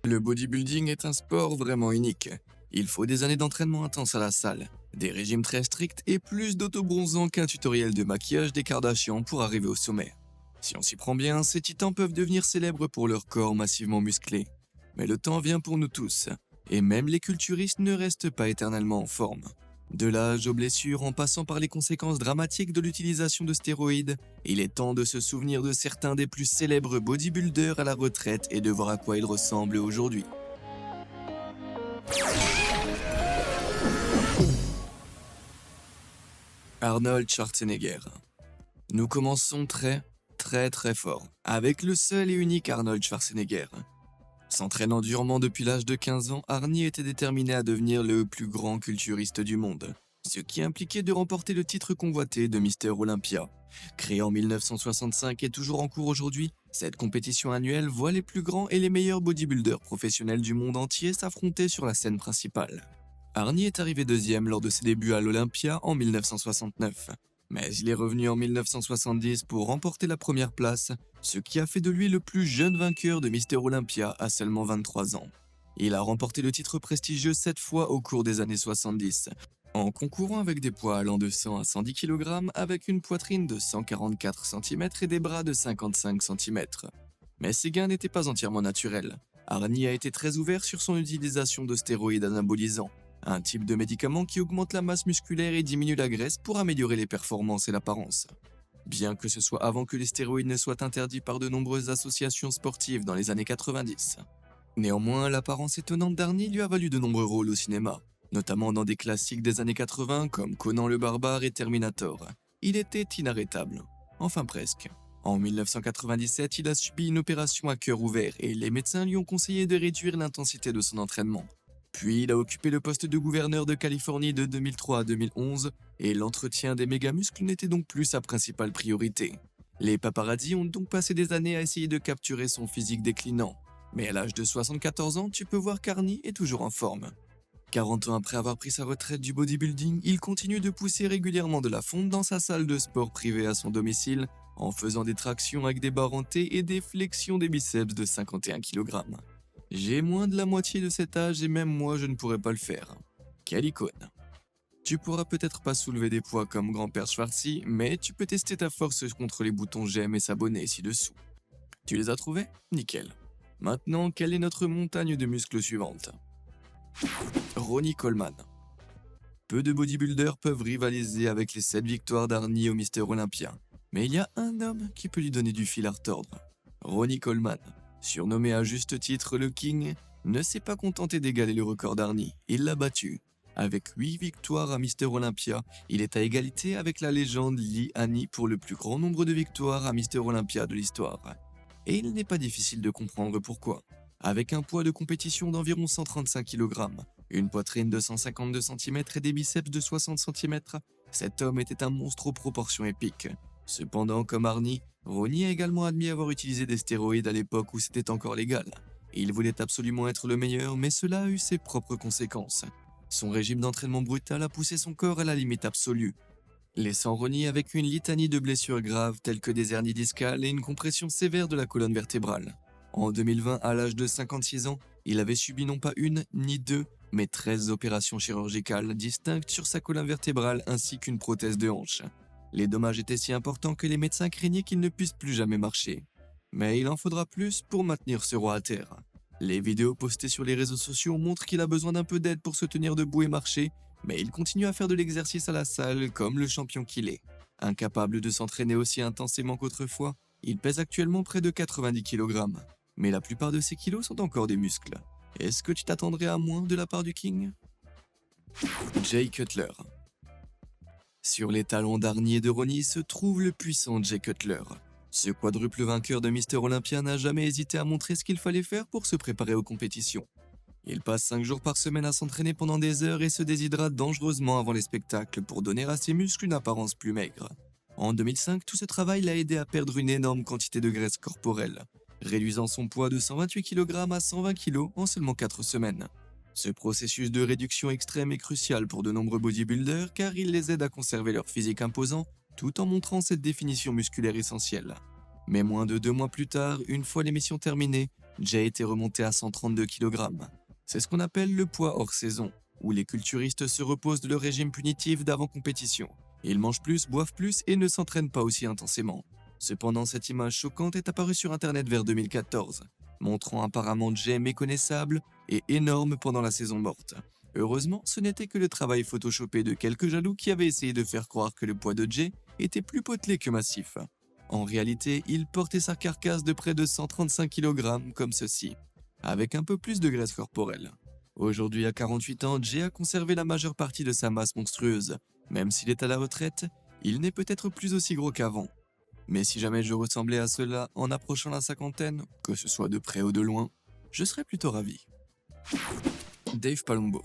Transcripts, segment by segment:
Le bodybuilding est un sport vraiment unique. Il faut des années d'entraînement intense à la salle, des régimes très stricts et plus d'autobronzant qu'un tutoriel de maquillage des Kardashians pour arriver au sommet. Si on s'y prend bien, ces titans peuvent devenir célèbres pour leur corps massivement musclé. Mais le temps vient pour nous tous, et même les culturistes ne restent pas éternellement en forme. De l'âge aux blessures en passant par les conséquences dramatiques de l'utilisation de stéroïdes, il est temps de se souvenir de certains des plus célèbres bodybuilders à la retraite et de voir à quoi ils ressemblent aujourd'hui. Arnold Schwarzenegger. Nous commençons très fort, avec le seul et unique Arnold Schwarzenegger. S'entraînant durement depuis l'âge de 15 ans, Arnie était déterminé à devenir le plus grand culturiste du monde, ce qui impliquait de remporter le titre convoité de Mister Olympia. Créée en 1965 et toujours en cours aujourd'hui, cette compétition annuelle voit les plus grands et les meilleurs bodybuilders professionnels du monde entier s'affronter sur la scène principale. Arnie est arrivé deuxième lors de ses débuts à l'Olympia en 1969, mais il est revenu en 1970 pour remporter la première place, ce qui a fait de lui le plus jeune vainqueur de Mister Olympia à seulement 23 ans. Il a remporté le titre prestigieux 7 fois au cours des années 70, en concourant avec des poids allant de 100 à 110 kg avec une poitrine de 144 cm et des bras de 55 cm. Mais ces gains n'étaient pas entièrement naturels. Arnie a été très ouvert sur son utilisation de stéroïdes anabolisants, un type de médicament qui augmente la masse musculaire et diminue la graisse pour améliorer les performances et l'apparence. Bien que ce soit avant que les stéroïdes ne soient interdits par de nombreuses associations sportives dans les années 90. Néanmoins, l'apparence étonnante d'Arnie lui a valu de nombreux rôles au cinéma, notamment dans des classiques des années 80 comme Conan le Barbare et Terminator. Il était inarrêtable. Enfin presque. En 1997, il a subi une opération à cœur ouvert et les médecins lui ont conseillé de réduire l'intensité de son entraînement. Puis il a occupé le poste de gouverneur de Californie de 2003 à 2011 et l'entretien des méga-muscles n'était donc plus sa principale priorité. Les paparazzis ont donc passé des années à essayer de capturer son physique déclinant. Mais à l'âge de 74 ans, tu peux voir qu'Arnie est toujours en forme. 40 ans après avoir pris sa retraite du bodybuilding, il continue de pousser régulièrement de la fonte dans sa salle de sport privée à son domicile en faisant des tractions avec des barres hantées et des flexions des biceps de 51 kg. J'ai moins de la moitié de cet âge et même moi je ne pourrais pas le faire. Quelle icône. Tu pourras peut-être pas soulever des poids comme grand-père Schwarzy, mais tu peux tester ta force contre les boutons j'aime et s'abonner ci-dessous. Tu les as trouvés? Nickel. Maintenant, quelle est notre montagne de muscles suivante? Ronnie Coleman. Peu de bodybuilders peuvent rivaliser avec les 7 victoires d'Arnie au Mister Olympia, mais il y a un homme qui peut lui donner du fil à retordre. Ronnie Coleman, surnommé à juste titre le King, ne s'est pas contenté d'égaler le record d'Arnie, il l'a battu. Avec 8 victoires à Mister Olympia, il est à égalité avec la légende Lee Haney pour le plus grand nombre de victoires à Mister Olympia de l'histoire. Et il n'est pas difficile de comprendre pourquoi. Avec un poids de compétition d'environ 135 kg, une poitrine de 152 cm et des biceps de 60 cm, cet homme était un monstre aux proportions épiques. Cependant, comme Arnie, Ronnie a également admis avoir utilisé des stéroïdes à l'époque où c'était encore légal. Il voulait absolument être le meilleur, mais cela a eu ses propres conséquences. Son régime d'entraînement brutal a poussé son corps à la limite absolue, laissant Ronnie avec une litanie de blessures graves telles que des hernies discales et une compression sévère de la colonne vertébrale. En 2020, à l'âge de 56 ans, il avait subi non pas une ni deux, mais 13 opérations chirurgicales distinctes sur sa colonne vertébrale ainsi qu'une prothèse de hanche. Les dommages étaient si importants que les médecins craignaient qu'il ne puisse plus jamais marcher. Mais il en faudra plus pour maintenir ce roi à terre. Les vidéos postées sur les réseaux sociaux montrent qu'il a besoin d'un peu d'aide pour se tenir debout et marcher, mais il continue à faire de l'exercice à la salle comme le champion qu'il est. Incapable de s'entraîner aussi intensément qu'autrefois, il pèse actuellement près de 90 kg. Mais la plupart de ses kilos sont encore des muscles. Est-ce que tu t'attendrais à moins de la part du King? Jay Cutler. Sur les talons d'Arnie et de Ronnie se trouve le puissant Jay Cutler. Ce quadruple vainqueur de Mister Olympia n'a jamais hésité à montrer ce qu'il fallait faire pour se préparer aux compétitions. Il passe 5 jours par semaine à s'entraîner pendant des heures et se déshydrate dangereusement avant les spectacles pour donner à ses muscles une apparence plus maigre. En 2005, tout ce travail l'a aidé à perdre une énorme quantité de graisse corporelle, réduisant son poids de 128 kg à 120 kg en seulement 4 semaines. Ce processus de réduction extrême est crucial pour de nombreux bodybuilders car il les aide à conserver leur physique imposant tout en montrant cette définition musculaire essentielle. Mais moins de 2 mois plus tard, une fois l'émission terminée, Jay était remonté à 132 kg. C'est ce qu'on appelle le poids hors saison, où les culturistes se reposent de leur régime punitif d'avant-compétition. Ils mangent plus, boivent plus et ne s'entraînent pas aussi intensément. Cependant, cette image choquante est apparue sur internet vers 2014, montrant apparemment Jay méconnaissable et énorme pendant la saison morte. Heureusement, ce n'était que le travail photoshopé de quelques jaloux qui avaient essayé de faire croire que le poids de Jay était plus potelé que massif. En réalité, il portait sa carcasse de près de 135 kg comme ceci, avec un peu plus de graisse corporelle. Aujourd'hui, à 48 ans, Jay a conservé la majeure partie de sa masse monstrueuse. Même s'il est à la retraite, il n'est peut-être plus aussi gros qu'avant. Mais si jamais je ressemblais à cela en approchant la cinquantaine, que ce soit de près ou de loin, je serais plutôt ravi. Dave Palumbo.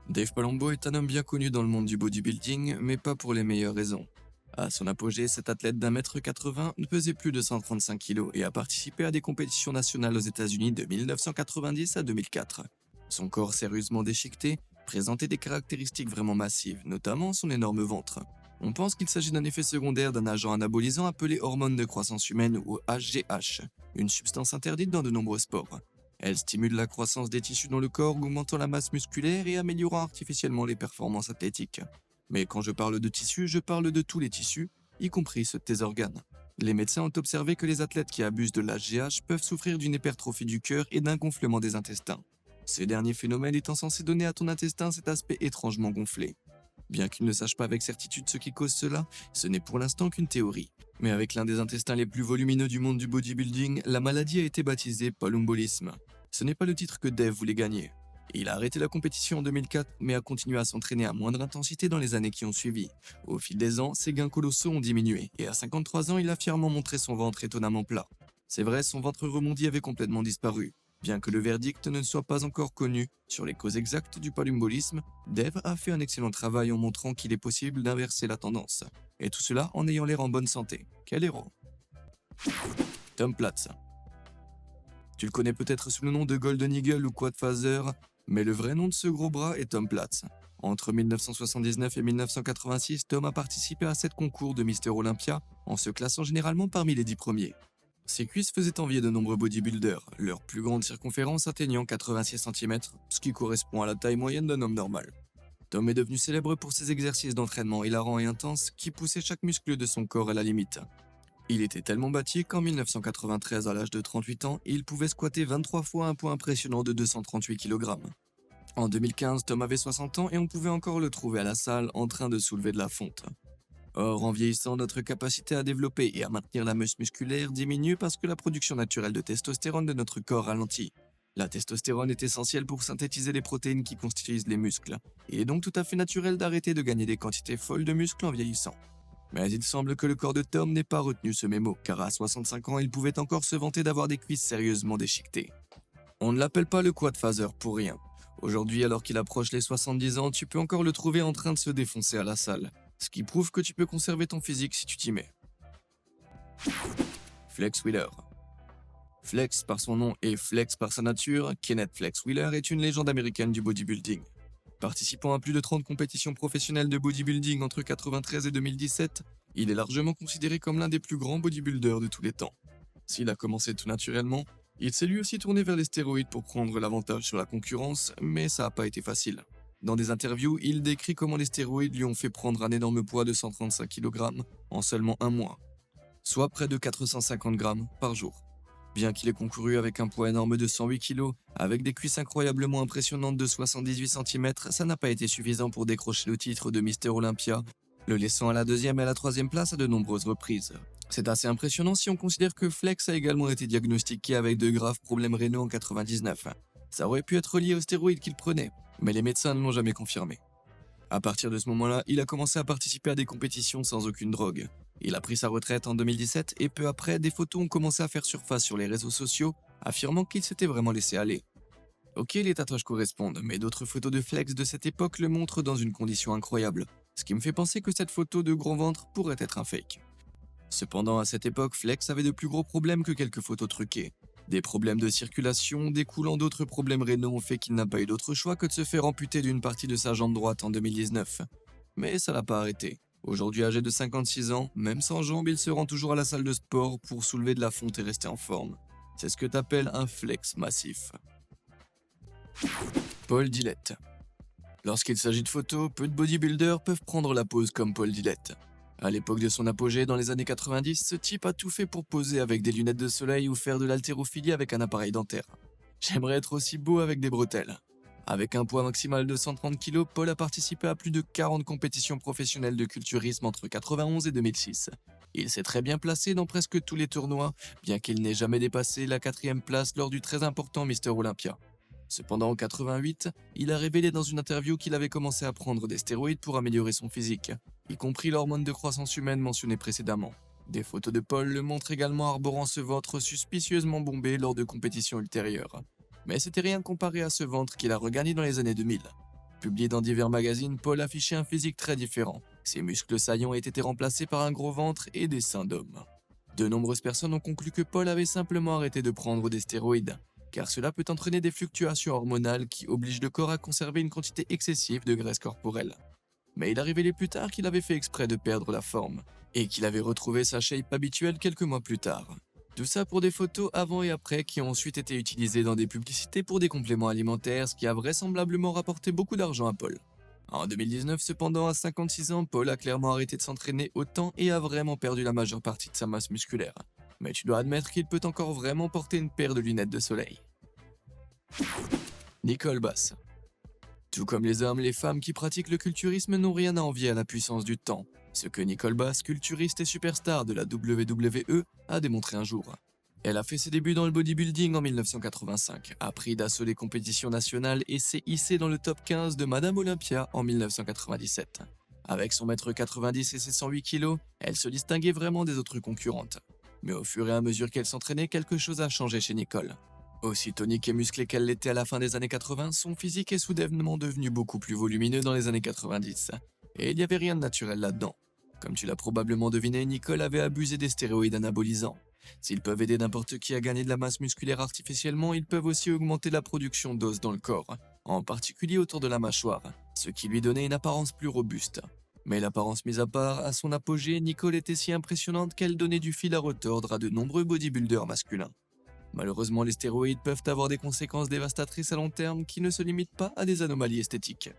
Dave Palumbo est un homme bien connu dans le monde du bodybuilding, mais pas pour les meilleures raisons. À son apogée, cet athlète d'1m80 pesait plus de 135 kg et a participé à des compétitions nationales aux États-Unis de 1990 à 2004. Son corps sérieusement déchiqueté présentait des caractéristiques vraiment massives, notamment son énorme ventre. On pense qu'il s'agit d'un effet secondaire d'un agent anabolisant appelé hormone de croissance humaine ou HGH, une substance interdite dans de nombreux sports. Elle stimule la croissance des tissus dans le corps, augmentant la masse musculaire et améliorant artificiellement les performances athlétiques. Mais quand je parle de tissus, je parle de tous les tissus, y compris ceux de tes organes. Les médecins ont observé que les athlètes qui abusent de l'HGH peuvent souffrir d'une hypertrophie du cœur et d'un gonflement des intestins. Ces derniers phénomènes étant censés donner à ton intestin cet aspect étrangement gonflé. Bien qu'ils ne sachent pas avec certitude ce qui cause cela, ce n'est pour l'instant qu'une théorie. Mais avec l'un des intestins les plus volumineux du monde du bodybuilding, la maladie a été baptisée palumbolisme. Ce n'est pas le titre que Dave voulait gagner. Il a arrêté la compétition en 2004, mais a continué à s'entraîner à moindre intensité dans les années qui ont suivi. Au fil des ans, ses gains colossaux ont diminué, et à 53 ans, il a fièrement montré son ventre étonnamment plat. C'est vrai, son ventre rebondi avait complètement disparu. Bien que le verdict ne soit pas encore connu sur les causes exactes du palumbolisme, Dave a fait un excellent travail en montrant qu'il est possible d'inverser la tendance. Et tout cela en ayant l'air en bonne santé. Quel héros! Tom Platz. Tu le connais peut-être sous le nom de Golden Eagle ou Quadfather, mais le vrai nom de ce gros bras est Tom Platz. Entre 1979 et 1986, Tom a participé à 7 concours de Mister Olympia, en se classant généralement parmi les 10 premiers. Ses cuisses faisaient envier de nombreux bodybuilders, leur plus grande circonférence atteignant 86 cm, ce qui correspond à la taille moyenne d'un homme normal. Tom est devenu célèbre pour ses exercices d'entraînement hilarants et intenses qui poussaient chaque muscle de son corps à la limite. Il était tellement bâti qu'en 1993, à l'âge de 38 ans, il pouvait squatter 23 fois un poids impressionnant de 238 kg. En 2015, Tom avait 60 ans et on pouvait encore le trouver à la salle en train de soulever de la fonte. Or, en vieillissant, notre capacité à développer et à maintenir la masse musculaire diminue parce que la production naturelle de testostérone de notre corps ralentit. La testostérone est essentielle pour synthétiser les protéines qui constituent les muscles. Il est donc tout à fait naturel d'arrêter de gagner des quantités folles de muscles en vieillissant. Mais il semble que le corps de Tom n'ait pas retenu ce mémo, car à 65 ans, il pouvait encore se vanter d'avoir des cuisses sérieusement déchiquetées. On ne l'appelle pas le Quadfather pour rien. Aujourd'hui, alors qu'il approche les 70 ans, tu peux encore le trouver en train de se défoncer à la salle. Ce qui prouve que tu peux conserver ton physique si tu t'y mets. Flex Wheeler. Flex par son nom et Flex par sa nature, Kenneth Flex Wheeler est une légende américaine du bodybuilding. Participant à plus de 30 compétitions professionnelles de bodybuilding entre 1993 et 2017, il est largement considéré comme l'un des plus grands bodybuilders de tous les temps. S'il a commencé tout naturellement, il s'est lui aussi tourné vers les stéroïdes pour prendre l'avantage sur la concurrence, mais ça n'a pas été facile. Dans des interviews, il décrit comment les stéroïdes lui ont fait prendre un énorme poids de 135 kg en seulement un mois, soit près de 450 grammes par jour. Bien qu'il ait concouru avec un poids énorme de 108 kg, avec des cuisses incroyablement impressionnantes de 78 cm, ça n'a pas été suffisant pour décrocher le titre de Mister Olympia, le laissant à la 2e et à la 3e place à de nombreuses reprises. C'est assez impressionnant si on considère que Flex a également été diagnostiqué avec de graves problèmes rénaux en 1999. Ça aurait pu être lié aux stéroïdes qu'il prenait, mais les médecins ne l'ont jamais confirmé. À partir de ce moment-là, il a commencé à participer à des compétitions sans aucune drogue. Il a pris sa retraite en 2017 et peu après, des photos ont commencé à faire surface sur les réseaux sociaux, affirmant qu'il s'était vraiment laissé aller. Ok, les tatouages correspondent, mais d'autres photos de Flex de cette époque le montrent dans une condition incroyable, ce qui me fait penser que cette photo de gros ventre pourrait être un fake. Cependant, à cette époque, Flex avait de plus gros problèmes que quelques photos truquées. Des problèmes de circulation découlant d'autres problèmes rénaux ont fait qu'il n'a pas eu d'autre choix que de se faire amputer d'une partie de sa jambe droite en 2019. Mais ça l'a pas arrêté. Aujourd'hui âgé de 56 ans, même sans jambes, il se rend toujours à la salle de sport pour soulever de la fonte et rester en forme. C'est ce que t'appelles un flex massif. Paul Dillette. Lorsqu'il s'agit de photos, peu de bodybuilders peuvent prendre la pose comme Paul Dillette. À l'époque de son apogée dans les années 90, ce type a tout fait pour poser avec des lunettes de soleil ou faire de l'haltérophilie avec un appareil dentaire. J'aimerais être aussi beau avec des bretelles. Avec un poids maximal de 130 kg, Paul a participé à plus de 40 compétitions professionnelles de culturisme entre 91 et 2006. Il s'est très bien placé dans presque tous les tournois, bien qu'il n'ait jamais dépassé la 4e place lors du très important Mister Olympia. Cependant, en 88, il a révélé dans une interview qu'il avait commencé à prendre des stéroïdes pour améliorer son physique, y compris l'hormone de croissance humaine mentionnée précédemment. Des photos de Paul le montrent également arborant ce ventre suspicieusement bombé lors de compétitions ultérieures. Mais c'était rien comparé à ce ventre qu'il a regagné dans les années 2000. Publié dans divers magazines, Paul affichait un physique très différent. Ses muscles saillants aient été remplacés par un gros ventre et des seins d'homme. De nombreuses personnes ont conclu que Paul avait simplement arrêté de prendre des stéroïdes, car cela peut entraîner des fluctuations hormonales qui obligent le corps à conserver une quantité excessive de graisse corporelle. Mais il a révélé plus tard qu'il avait fait exprès de perdre la forme, et qu'il avait retrouvé sa shape habituelle quelques mois plus tard. Tout ça pour des photos avant et après qui ont ensuite été utilisées dans des publicités pour des compléments alimentaires, ce qui a vraisemblablement rapporté beaucoup d'argent à Paul. En 2019 cependant, à 56 ans, Paul a clairement arrêté de s'entraîner autant et a vraiment perdu la majeure partie de sa masse musculaire. Mais tu dois admettre qu'il peut encore vraiment porter une paire de lunettes de soleil. Nicole Bass. Tout comme les hommes, les femmes qui pratiquent le culturisme n'ont rien à envier à la puissance du temps, ce que Nicole Bass, culturiste et superstar de la WWE, a démontré un jour. Elle a fait ses débuts dans le bodybuilding en 1985, a pris d'assaut les compétitions nationales et s'est hissée dans le top 15 de Madame Olympia en 1997. Avec son mètre 90 et ses 108 kg, elle se distinguait vraiment des autres concurrentes. Mais au fur et à mesure qu'elle s'entraînait, quelque chose a changé chez Nicole. Aussi tonique et musclée qu'elle l'était à la fin des années 80, son physique est soudainement devenu beaucoup plus volumineux dans les années 90. Et il n'y avait rien de naturel là-dedans. Comme tu l'as probablement deviné, Nicole avait abusé des stéroïdes anabolisants. S'ils peuvent aider n'importe qui à gagner de la masse musculaire artificiellement, ils peuvent aussi augmenter la production d'os dans le corps, en particulier autour de la mâchoire, ce qui lui donnait une apparence plus robuste. Mais l'apparence mise à part, à son apogée, Nicole était si impressionnante qu'elle donnait du fil à retordre à de nombreux bodybuilders masculins. Malheureusement, les stéroïdes peuvent avoir des conséquences dévastatrices à long terme qui ne se limitent pas à des anomalies esthétiques.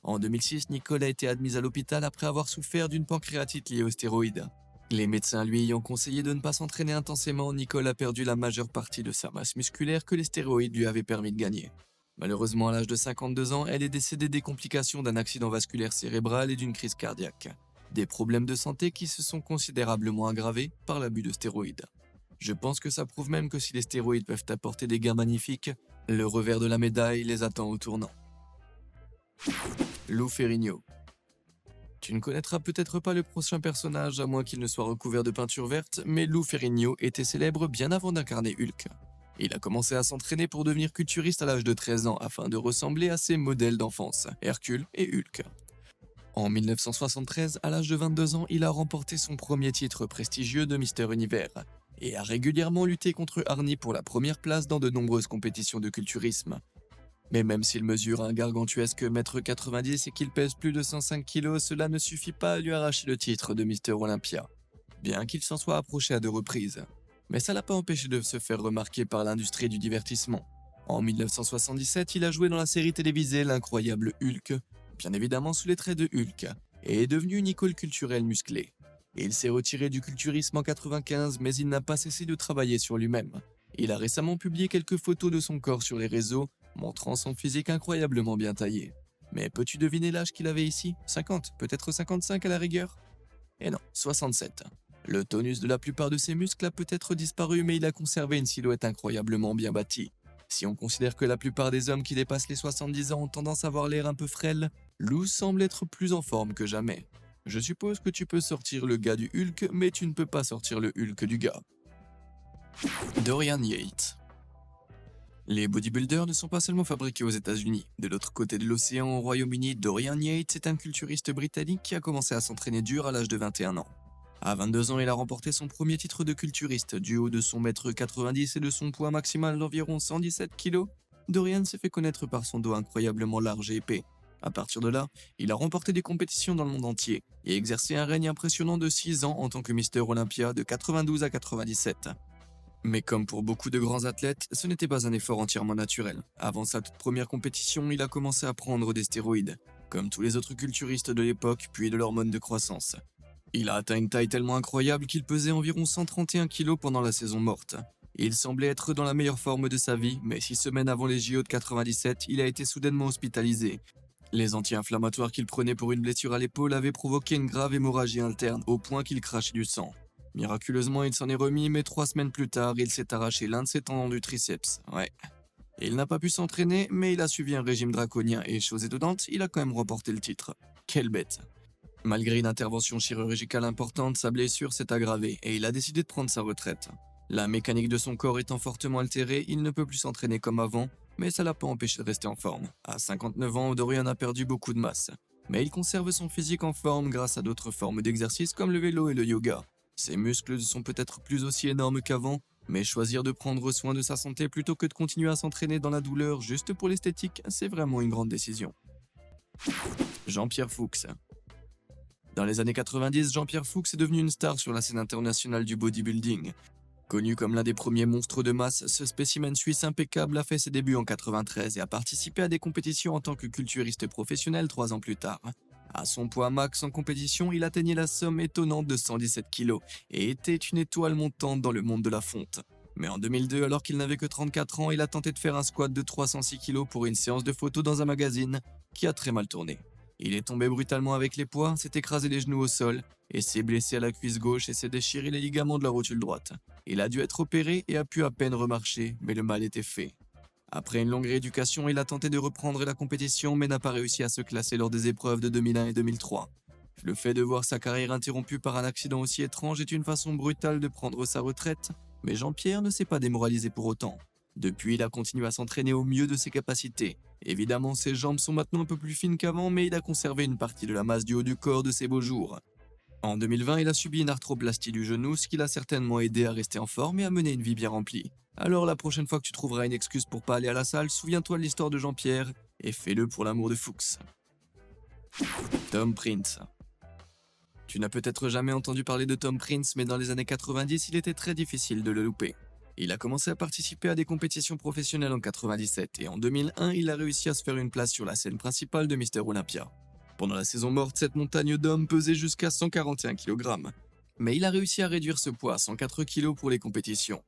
En 2006, Nicole a été admise à l'hôpital après avoir souffert d'une pancréatite liée aux stéroïdes. Les médecins lui ayant conseillé de ne pas s'entraîner intensément, Nicole a perdu la majeure partie de sa masse musculaire que les stéroïdes lui avaient permis de gagner. Malheureusement, à l'âge de 52 ans, elle est décédée des complications d'un accident vasculaire cérébral et d'une crise cardiaque. Des problèmes de santé qui se sont considérablement aggravés par l'abus de stéroïdes. Je pense que ça prouve même que si les stéroïdes peuvent apporter des gains magnifiques, le revers de la médaille les attend au tournant. Lou Ferrigno. Tu ne connaîtras peut-être pas le prochain personnage à moins qu'il ne soit recouvert de peinture verte, mais Lou Ferrigno était célèbre bien avant d'incarner Hulk. Il a commencé à s'entraîner pour devenir culturiste à l'âge de 13 ans afin de ressembler à ses modèles d'enfance, Hercule et Hulk. En 1973, à l'âge de 22 ans, il a remporté son premier titre prestigieux de Mister Univers et a régulièrement lutté contre Arnie pour la première place dans de nombreuses compétitions de culturisme. Mais même s'il mesure un gargantuesque 1,90 m et qu'il pèse plus de 105 kg, cela ne suffit pas à lui arracher le titre de Mister Olympia, bien qu'il s'en soit approché à 2 reprises. Mais ça l'a pas empêché de se faire remarquer par l'industrie du divertissement. En 1977, il a joué dans la série télévisée L'incroyable Hulk, bien évidemment sous les traits de Hulk, et est devenu une icône culturelle musclée. Il s'est retiré du culturisme en 1995, mais il n'a pas cessé de travailler sur lui-même. Il a récemment publié quelques photos de son corps sur les réseaux, montrant son physique incroyablement bien taillé. Mais peux-tu deviner l'âge qu'il avait ici? 50, peut-être 55 à la rigueur? Et non, 67. Le tonus de la plupart de ses muscles a peut-être disparu, mais il a conservé une silhouette incroyablement bien bâtie. Si on considère que la plupart des hommes qui dépassent les 70 ans ont tendance à avoir l'air un peu frêle, Lou semble être plus en forme que jamais. Je suppose que tu peux sortir le gars du Hulk, mais tu ne peux pas sortir le Hulk du gars. Dorian Yates. Les bodybuilders ne sont pas seulement fabriqués aux États-Unis. De l'autre côté de l'océan, au Royaume-Uni, Dorian Yates est un culturiste britannique qui a commencé à s'entraîner dur à l'âge de 21 ans. À 22 ans, il a remporté son premier titre de culturiste, du haut de son 1,90 m et de son poids maximal d'environ 117 kg. Dorian s'est fait connaître par son dos incroyablement large et épais. À partir de là, il a remporté des compétitions dans le monde entier et exercé un règne impressionnant de 6 ans en tant que Mister Olympia de 92 à 97. Mais comme pour beaucoup de grands athlètes, ce n'était pas un effort entièrement naturel. Avant sa toute première compétition, il a commencé à prendre des stéroïdes, comme tous les autres culturistes de l'époque, puis de l'hormone de croissance. Il a atteint une taille tellement incroyable qu'il pesait environ 131 kilos pendant la saison morte. Il semblait être dans la meilleure forme de sa vie, mais 6 semaines avant les JO de 97, il a été soudainement hospitalisé. Les anti-inflammatoires qu'il prenait pour une blessure à l'épaule avaient provoqué une grave hémorragie interne, au point qu'il crachait du sang. Miraculeusement, il s'en est remis, mais 3 semaines plus tard, il s'est arraché l'un de ses tendons du triceps. Ouais. Il n'a pas pu s'entraîner, mais il a suivi un régime draconien et, chose étonnante, il a quand même remporté le titre. Quelle bête! Malgré une intervention chirurgicale importante, sa blessure s'est aggravée et il a décidé de prendre sa retraite. La mécanique de son corps étant fortement altérée, il ne peut plus s'entraîner comme avant, mais ça l'a pas empêché de rester en forme. À 59 ans, Dorian a perdu beaucoup de masse. Mais il conserve son physique en forme grâce à d'autres formes d'exercice comme le vélo et le yoga. Ses muscles sont peut-être plus aussi énormes qu'avant, mais choisir de prendre soin de sa santé plutôt que de continuer à s'entraîner dans la douleur juste pour l'esthétique, c'est vraiment une grande décision. Jean-Pierre Fuchs. Dans les années 90, Jean-Pierre Fuchs est devenu une star sur la scène internationale du bodybuilding. Connu comme l'un des premiers monstres de masse, ce spécimen suisse impeccable a fait ses débuts en 93 et a participé à des compétitions en tant que culturiste professionnel 3 ans plus tard. À son poids max en compétition, il atteignait la somme étonnante de 117 kg et était une étoile montante dans le monde de la fonte. Mais en 2002, alors qu'il n'avait que 34 ans, il a tenté de faire un squat de 306 kg pour une séance de photos dans un magazine qui a très mal tourné. Il est tombé brutalement avec les poids, s'est écrasé les genoux au sol et s'est blessé à la cuisse gauche et s'est déchiré les ligaments de la rotule droite. Il a dû être opéré et a pu à peine remarcher, mais le mal était fait. Après une longue rééducation, il a tenté de reprendre la compétition mais n'a pas réussi à se classer lors des épreuves de 2001 et 2003. Le fait de voir sa carrière interrompue par un accident aussi étrange est une façon brutale de prendre sa retraite, mais Jean-Pierre ne s'est pas démoralisé pour autant. Depuis, il a continué à s'entraîner au mieux de ses capacités. Évidemment, ses jambes sont maintenant un peu plus fines qu'avant, mais il a conservé une partie de la masse du haut du corps de ses beaux jours. En 2020, il a subi une arthroplastie du genou, ce qui l'a certainement aidé à rester en forme et à mener une vie bien remplie. Alors la prochaine fois que tu trouveras une excuse pour pas aller à la salle, souviens-toi de l'histoire de Jean-Pierre et fais-le pour l'amour de Fuchs. Tom Prince. Tu n'as peut-être jamais entendu parler de Tom Prince, mais dans les années 90, il était très difficile de le louper. Il a commencé à participer à des compétitions professionnelles en 97 et en 2001, il a réussi à se faire une place sur la scène principale de Mister Olympia. Pendant la saison morte, cette montagne d'hommes pesait jusqu'à 141 kg. Mais il a réussi à réduire ce poids à 104 kg pour les compétitions.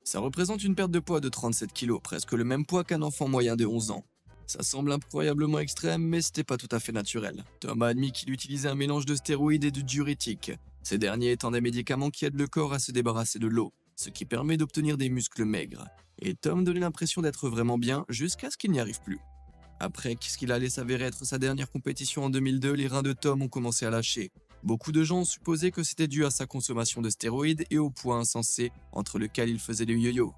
Ça représente une perte de poids de 37 kg, presque le même poids qu'un enfant moyen de 11 ans. Ça semble incroyablement extrême, mais c'était pas tout à fait naturel. Tom a admis qu'il utilisait un mélange de stéroïdes et de diurétiques, ces derniers étant des médicaments qui aident le corps à se débarrasser de l'eau, ce qui permet d'obtenir des muscles maigres. Et Tom donnait l'impression d'être vraiment bien jusqu'à ce qu'il n'y arrive plus. Après ce qu'il allait s'avérer être sa dernière compétition en 2002, les reins de Tom ont commencé à lâcher. Beaucoup de gens ont supposé que c'était dû à sa consommation de stéroïdes et au poids insensé entre lequel il faisait le yo-yo.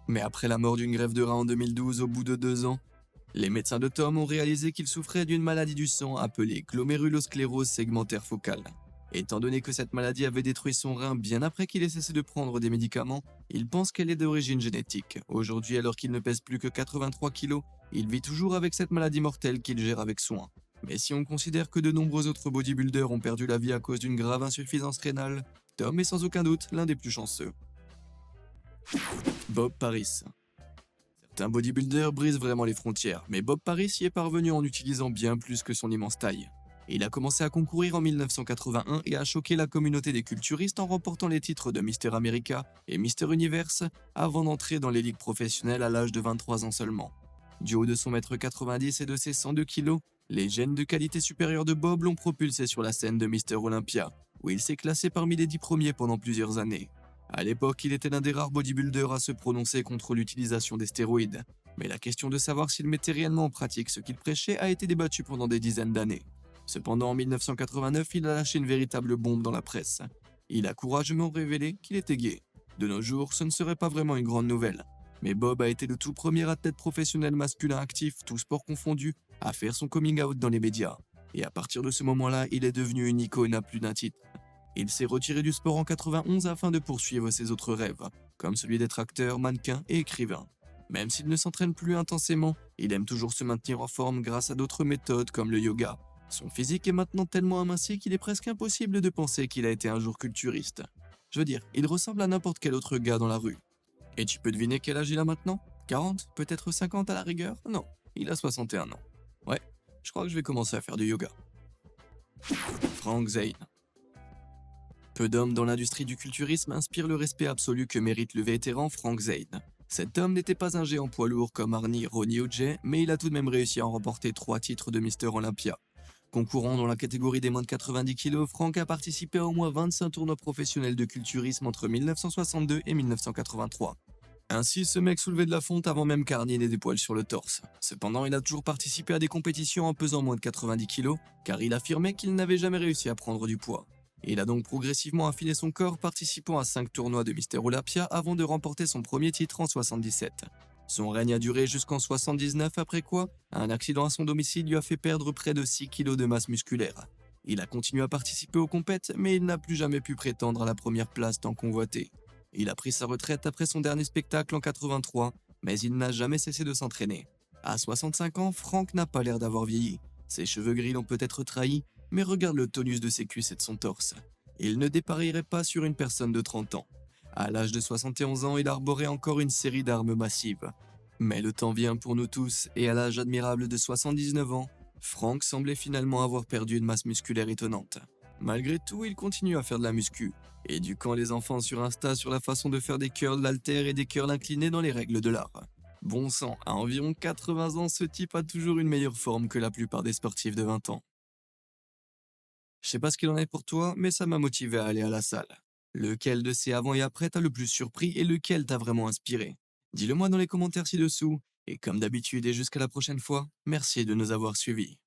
Mais après la mort d'une greffe de rein en 2012, au bout de 2 ans, les médecins de Tom ont réalisé qu'il souffrait d'une maladie du sang appelée glomérulosclérose segmentaire focale. Étant donné que cette maladie avait détruit son rein bien après qu'il ait cessé de prendre des médicaments, il pense qu'elle est d'origine génétique. Aujourd'hui, alors qu'il ne pèse plus que 83 kg, il vit toujours avec cette maladie mortelle qu'il gère avec soin. Mais si on considère que de nombreux autres bodybuilders ont perdu la vie à cause d'une grave insuffisance rénale, Tom est sans aucun doute l'un des plus chanceux. Bob Paris. Certains bodybuilders brisent vraiment les frontières, mais Bob Paris y est parvenu en utilisant bien plus que son immense taille. Il a commencé à concourir en 1981 et a choqué la communauté des culturistes en remportant les titres de Mister America et Mister Universe avant d'entrer dans les ligues professionnelles à l'âge de 23 ans seulement. Du haut de son mètre 90 et de ses 102 kg, les gènes de qualité supérieure de Bob l'ont propulsé sur la scène de Mister Olympia, où il s'est classé parmi les 10 premiers pendant plusieurs années. À l'époque, il était l'un des rares bodybuilders à se prononcer contre l'utilisation des stéroïdes, mais la question de savoir s'il mettait réellement en pratique ce qu'il prêchait a été débattue pendant des dizaines d'années. Cependant, en 1989, il a lâché une véritable bombe dans la presse. Il a courageusement révélé qu'il était gay. De nos jours, ce ne serait pas vraiment une grande nouvelle. Mais Bob a été le tout premier athlète professionnel masculin actif, tout sport confondu, à faire son coming out dans les médias. Et à partir de ce moment-là, il est devenu une icône à plus d'un titre. Il s'est retiré du sport en 91 afin de poursuivre ses autres rêves, comme celui d'être acteur, mannequin et écrivain. Même s'il ne s'entraîne plus intensément, il aime toujours se maintenir en forme grâce à d'autres méthodes comme le yoga. Son physique est maintenant tellement aminci qu'il est presque impossible de penser qu'il a été un jour culturiste. Je veux dire, il ressemble à n'importe quel autre gars dans la rue. Et tu peux deviner quel âge il a maintenant? 40? Peut-être 50 à la rigueur? Non, il a 61 ans. Ouais, je crois que je vais commencer à faire du yoga. Frank Zane. Peu d'hommes dans l'industrie du culturisme inspirent le respect absolu que mérite le vétéran Frank Zane. Cet homme n'était pas un géant poids lourd comme Arnie, Ronnie ou Jay, mais il a tout de même réussi à en remporter 3 titres de Mister Olympia. Concourant dans la catégorie des moins de 90 kg, Frank a participé à au moins 25 tournois professionnels de culturisme entre 1962 et 1983. Ainsi, ce mec soulevait de la fonte avant même qu'Arnie n'ait des poils sur le torse. Cependant, il a toujours participé à des compétitions en pesant moins de 90 kg, car il affirmait qu'il n'avait jamais réussi à prendre du poids. Il a donc progressivement affiné son corps, participant à 5 tournois de Mister Olympia avant de remporter son premier titre en 77. Son règne a duré jusqu'en 79, après quoi, un accident à son domicile lui a fait perdre près de 6 kg de masse musculaire. Il a continué à participer aux compètes, mais il n'a plus jamais pu prétendre à la première place tant convoitée. Il a pris sa retraite après son dernier spectacle en 83, mais il n'a jamais cessé de s'entraîner. À 65 ans, Frank n'a pas l'air d'avoir vieilli. Ses cheveux gris l'ont peut-être trahi, mais regarde le tonus de ses cuisses et de son torse. Il ne déparierait pas sur une personne de 30 ans. À l'âge de 71 ans, il arborait encore une série d'armes massives. Mais le temps vient pour nous tous, et à l'âge admirable de 79 ans, Frank semblait finalement avoir perdu une masse musculaire étonnante. Malgré tout, il continue à faire de la muscu, éduquant les enfants sur Insta sur la façon de faire des curls haltères et des curls inclinés dans les règles de l'art. Bon sang, à environ 80 ans, ce type a toujours une meilleure forme que la plupart des sportifs de 20 ans. Je sais pas ce qu'il en est pour toi, mais ça m'a motivé à aller à la salle. Lequel de ces avant et après t'a le plus surpris et lequel t'a vraiment inspiré? Dis-le moi dans les commentaires ci-dessous. Et comme d'habitude et jusqu'à la prochaine fois, merci de nous avoir suivis.